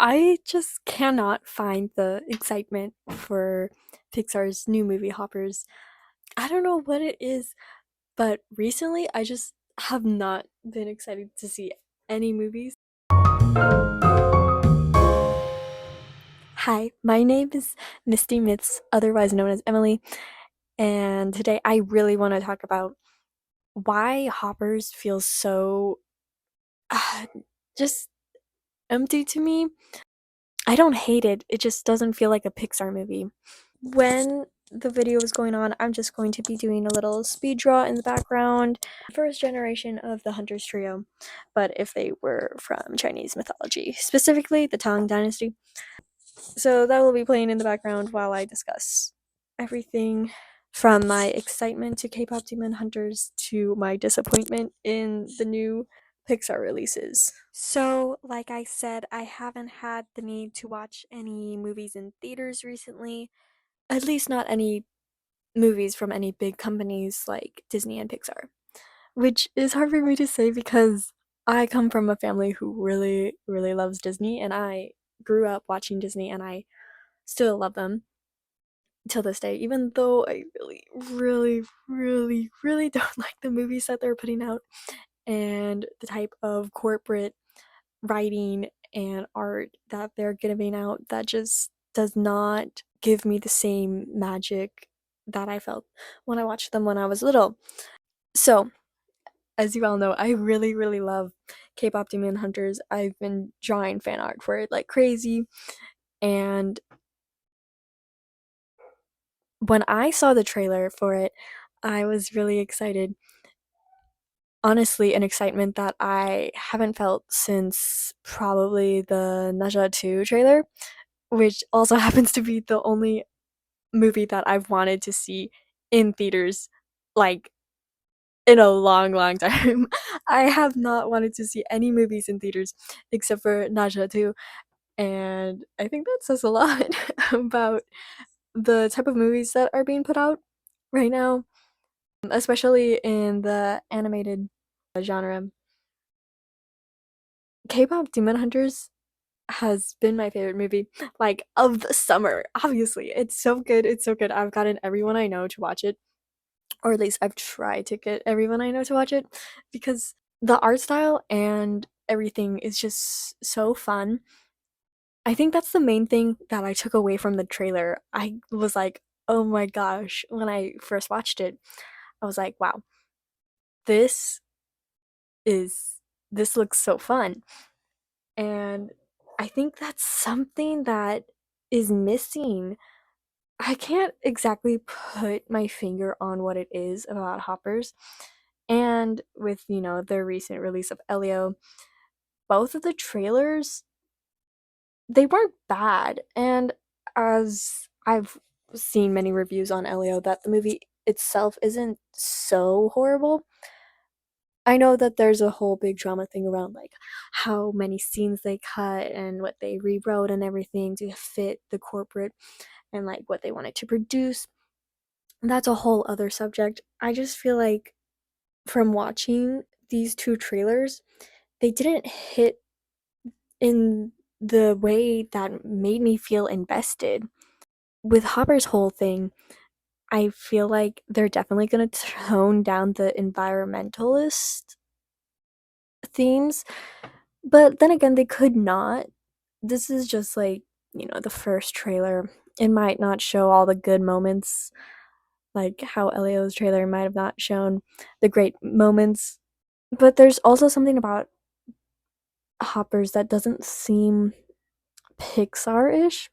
I just cannot find the excitement for Pixar's new movie Hoppers. I don't know what it is, but recently I just have not been excited to see any movies. Hi, my name is Misty Mitz, otherwise known as Emily, and today I really want to talk about why Hoppers feels so uh, just empty to me. I don't hate it, it just doesn't feel like a Pixar movie. When the video is going on, I'm just going to be doing a little speed draw in the background. First generation of the Hunters trio, but if they were from Chinese mythology, specifically the Tang Dynasty. So that will be playing in the background while I discuss everything from my excitement to K-pop Demon Hunters to my disappointment in the new Pixar releases. So, like I said, I haven't had the need to watch any movies in theaters recently, at least not any movies from any big companies like Disney and Pixar, which is hard for me to say because I come from a family who really, really loves Disney, and I grew up watching Disney, and I still love them till this day, even though I really, really, really, really don't like the movies that they're putting out and the type of corporate writing and art that they're giving out that just does not give me the same magic that I felt when I watched them when I was little. So, as you all know, I really, really love K-pop Demon Hunters. I've been drawing fan art for it like crazy, and when I saw the trailer for it, I was really excited. Honestly, an excitement that I haven't felt since probably the Naja 2 trailer, which also happens to be the only movie that I've wanted to see in theaters, like, in a long, long time. I have not wanted to see any movies in theaters except for Naja 2, and I think that says a lot about the type of movies that are being put out right now, especially in the animated genre. K-pop Demon Hunters has been my favorite movie, like, of the summer, obviously. It's so good, it's so good. I've gotten everyone I know to watch it, or at least I've tried to get everyone I know to watch it, because the art style and everything is just so fun. I think that's the main thing that I took away from the trailer. I was like, "Oh my gosh," when I first watched it. I was like, "Wow, this is this looks so fun." And I think that's something that is missing. I can't exactly put my finger on what it is about Hoppers. And with, the recent release of Elio, both of the trailers, they weren't bad. And as I've seen many reviews on Elio, that the movie itself isn't so horrible. I know that there's a whole big drama thing around like how many scenes they cut and what they rewrote and everything to fit the corporate and like what they wanted to produce. That's a whole other subject. I just feel like from watching these two trailers, they didn't hit in the way that made me feel invested. With Hopper's whole thing, I feel like they're definitely going to tone down the environmentalist themes, but then again, they could not. This is just like, the first trailer. It might not show all the good moments, like how Elio's trailer might have not shown the great moments. But there's also something about Hoppers that doesn't seem Pixar ish,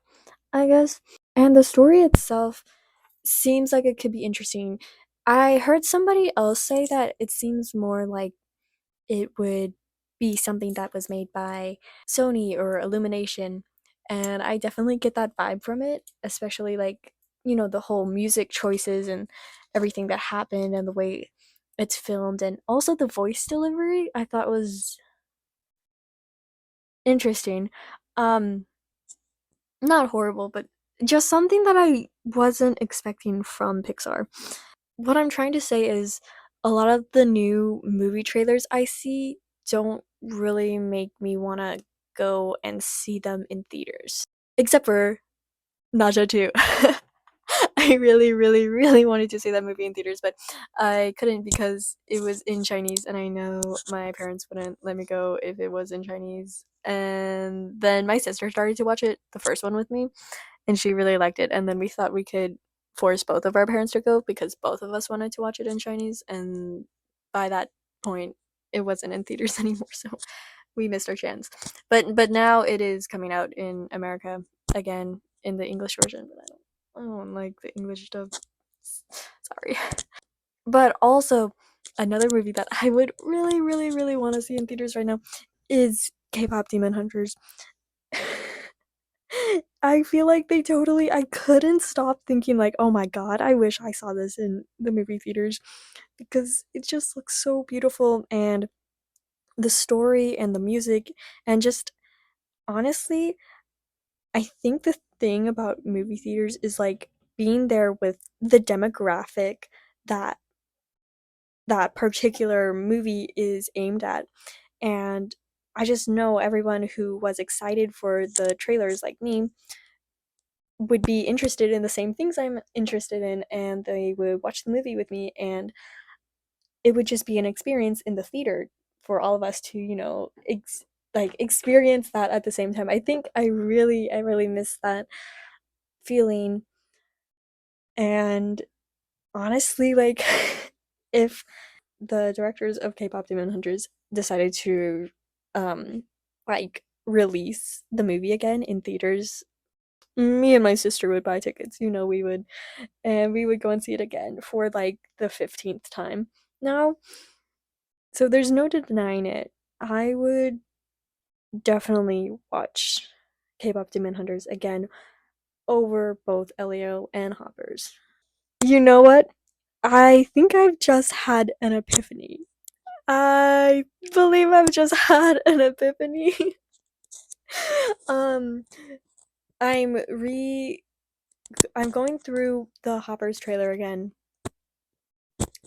I guess. And the story itself seems like it could be interesting. I heard somebody else say that it seems more like it would be something that was made by Sony or Illumination. And I definitely get that vibe from it, especially like, the whole music choices and everything that happened and the way it's filmed and also the voice delivery I thought was interesting. Um Not horrible, but just something that I wasn't expecting from Pixar. What I'm trying to say is a lot of the new movie trailers I see don't really make me want to go and see them in theaters. Except for Nausea 2. I really, really, really wanted to see that movie in theaters, but I couldn't because it was in Chinese, and I know my parents wouldn't let me go if it was in Chinese. And then my sister started to watch it, the first one with me, and she really liked it. And then we thought we could force both of our parents to go because both of us wanted to watch it in Chinese. And by that point, it wasn't in theaters anymore, so we missed our chance. But now it is coming out in America again in the English version. But I don't like the English dub. Sorry. But also, another movie that I would really, really, really want to see in theaters right now is K-pop Demon Hunters. I feel like they totally I couldn't stop thinking like, "Oh my god, I wish I saw this in the movie theaters," because it just looks so beautiful, and the story and the music, and just honestly, I think the thing about movie theaters is like being there with the demographic that that particular movie is aimed at. And I just know everyone who was excited for the trailers like me would be interested in the same things I'm interested in, and they would watch the movie with me, and it would just be an experience in the theater for all of us to, like experience that at the same time. I think I really miss that feeling. And honestly, like if the directors of K-pop Demon Hunters decided to like release the movie again in theaters, me and my sister would buy tickets. We would, and we would go and see it again for like the 15th time now. So there's no denying it. I would definitely watch K-pop Demon Hunters again over both Elio and Hoppers. You know what? I think I've just had an epiphany. I believe I've just had an epiphany. um, I'm re I'm going through the Hoppers trailer again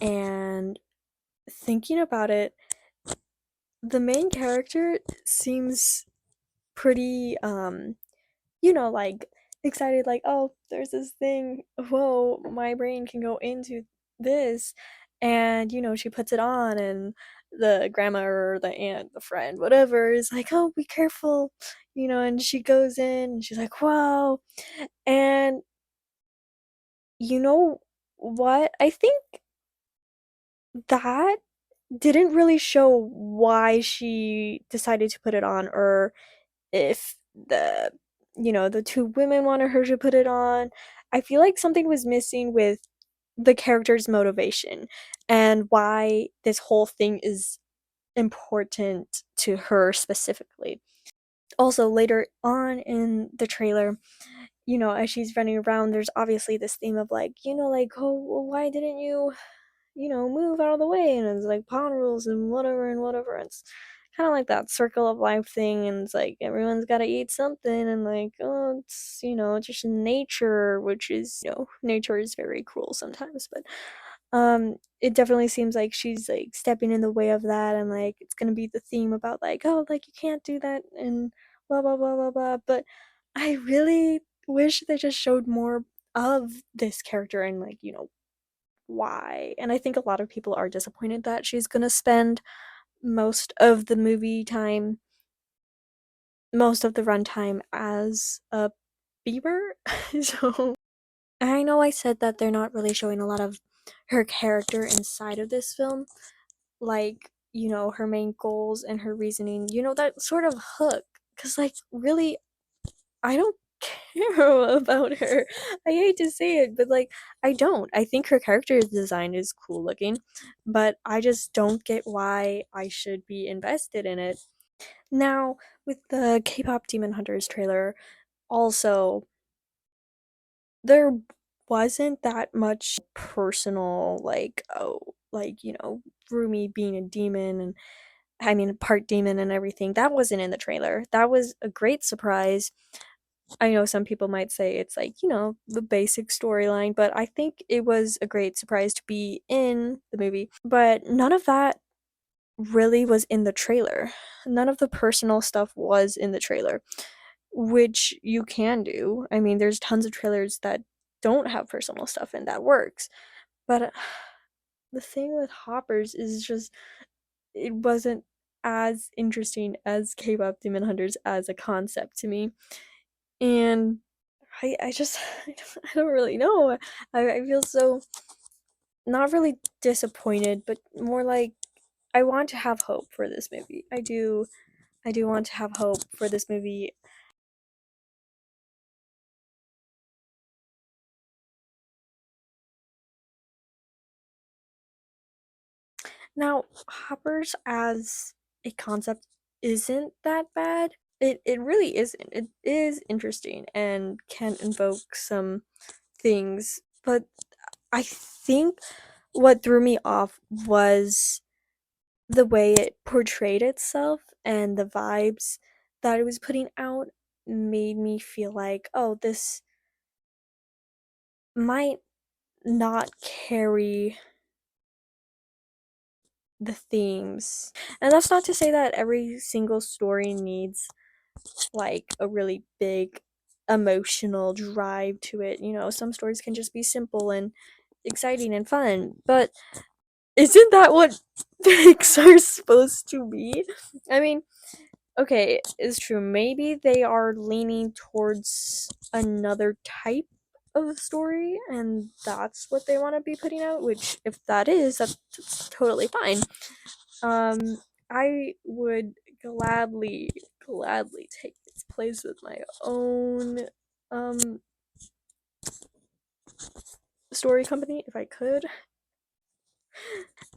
and thinking about it. The main character seems pretty like excited, like, oh, there's this thing, whoa, my brain can go into this. And she puts it on, and the grandma or the aunt, the friend, whatever, is like, oh, be careful, and she goes in and she's like, wow. And you know what, I think that didn't really show why she decided to put it on, or if the two women wanted her to put it on. I feel like something was missing with the character's motivation and why this whole thing is important to her specifically. Also, later on in the trailer, as she's running around, there's obviously this theme of like, like, oh, well, why didn't you move out of the way? And it's like pawn rules and whatever and whatever. It's kind of like that circle of life thing, and it's like everyone's got to eat something, and like, oh, it's just nature, which is nature is very cruel sometimes, but it definitely seems like she's like stepping in the way of that, and like it's gonna be the theme about like, oh, like you can't do that and blah blah blah blah blah. But I really wish they just showed more of this character and like why. And I think a lot of people are disappointed that she's gonna spend most of the movie time, most of the runtime as a Bieber. So I know I said that they're not really showing a lot of her character inside of this film, like, her main goals and her reasoning, that sort of hook. Because, like, really, I don't care about her. I hate to say it, but like, I don't. I think her character design is cool looking, but I just don't get why I should be invested in it. Now, with the K-pop Demon Hunters trailer, also, there wasn't that much personal, like, oh, like, Rumi being a demon, and I mean, part demon and everything. That wasn't in the trailer. That was a great surprise. I know some people might say it's like, the basic storyline, but I think it was a great surprise to be in the movie. But none of that really was in the trailer. None of the personal stuff was in the trailer, which you can do. I mean, there's tons of trailers that don't have personal stuff and that works. But the thing with Hoppers is just it wasn't as interesting as K-pop Demon Hunters as a concept to me. And I just I don't really know. I feel so not really disappointed, but more like I want to have hope for this movie. I do want to have hope for this movie. Now, Hoppers as a concept isn't that bad. It really isn't. It is interesting and can invoke some things, but I think what threw me off was the way it portrayed itself and the vibes that it was putting out made me feel like, oh, this might not carry the themes. And that's not to say that every single story needs like a really big emotional drive to it. You know, some stories can just be simple and exciting and fun. But isn't that what Pixar's supposed to be? I mean, okay, it's true. Maybe they are leaning towards another type of story, and that's what they want to be putting out, which, if that is, that's totally fine. Um, I would gladly take its place with my own um story company if I could.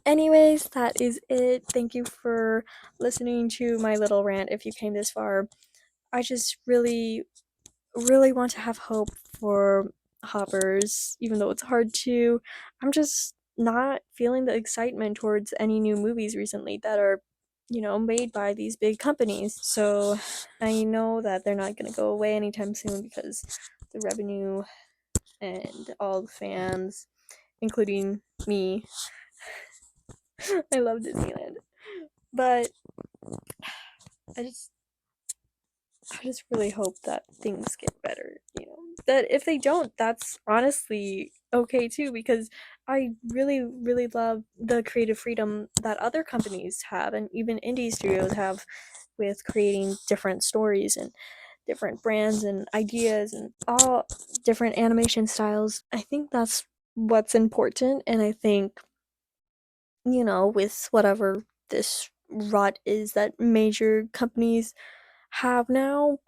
Anyways, that is it. Thank you for listening to my little rant if you came this far. I just really want to have hope for Hoppers, even though it's hard to. I'm just not feeling the excitement towards any new movies recently that are, made by these big companies. So I know that they're not going to go away anytime soon because the revenue and all the fans, including me, I love Disneyland. But I just I just really hope that things get better, That if they don't, that's honestly okay too, because I really love the creative freedom that other companies have and even indie studios have with creating different stories and different brands and ideas and all different animation styles. I think that's what's important, and I think, with whatever this rut is that major companies have now,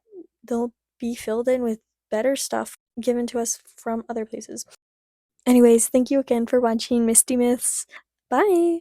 they'll be filled in with better stuff given to us from other places. Anyways, thank you again for watching Misty Myths. Bye!